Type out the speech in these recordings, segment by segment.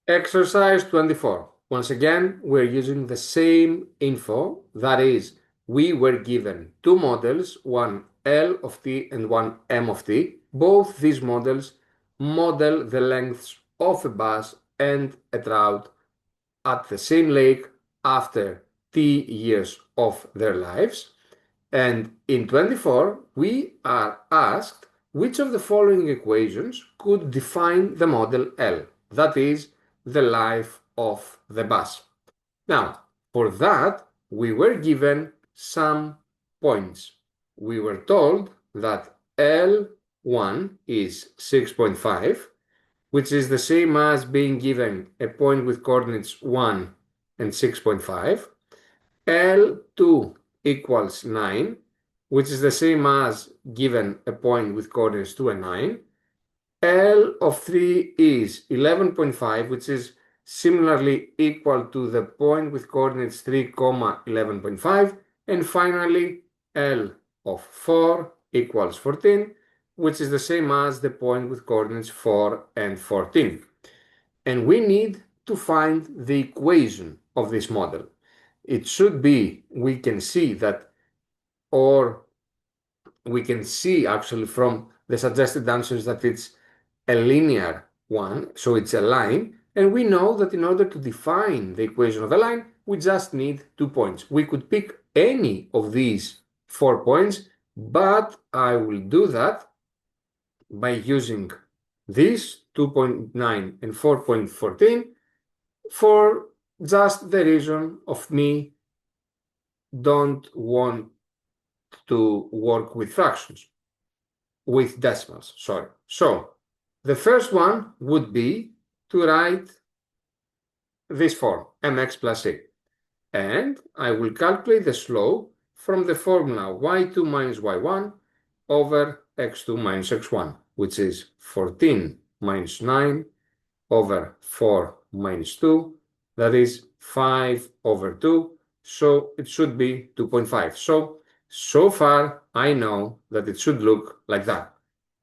Exercise 24. Once again, we're using the same info. That is, we were given two models, one L of t and one M of t. Both these models model the lengths of a bus and a trout at the same lake after t years of their lives. And in 24, we are asked which of the following equations could define the model L, that is, the life of the bus. Now, for that, we were given some points. We were told that L1 is 6.5, which is the same as being given a point with coordinates 1 and 6.5. L2 equals 9, which is the same as given a point with coordinates 2 and 9. L of 3 is 11.5, which is similarly equal to the point with coordinates 3, 11.5. And finally, L of 4 equals 14, which is the same as the point with coordinates 4 and 14. And we need to find the equation of this model. It should be, we can see that, or we can see actually from the suggested answers that it's a linear one, so it's a line, and we know that in order to define the equation of a line, we just need 2 points. We could pick any of these 4 points, but I will do that by using these 2.9 and 4.14 for just the reason of me don't want to work with fractions, with decimals, sorry. So the first one would be to write this form, mx plus c. And I will calculate the slope from the formula y2 minus y1 over x2 minus x1, which is 14 minus 9 over 4 minus 2, that is 5 over 2, so it should be 2.5. So far I know that it should look like that.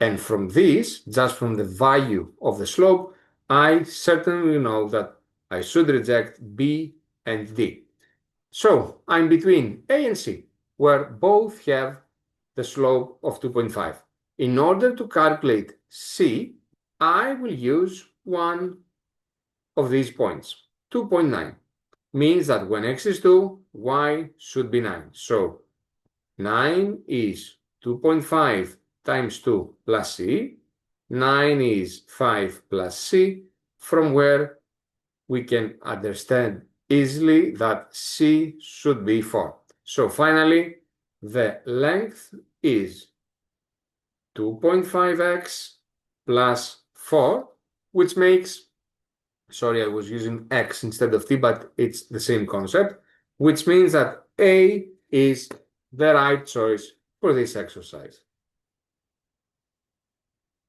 And from this, just from the value of the slope, I certainly know that I should reject B and D. So I'm between A and C, where both have the slope of 2.5. In order to calculate C, I will use one of these points. 2.9 means that when x is 2, y should be 9. So 9 is 2.5 times 2 plus c. 9 is 5 plus c, from where we can understand easily that c should be 4. So finally, the length is 2.5x plus 4, which makes, sorry, I was using x instead of t, but it's the same concept, which means that A is the right choice for this exercise.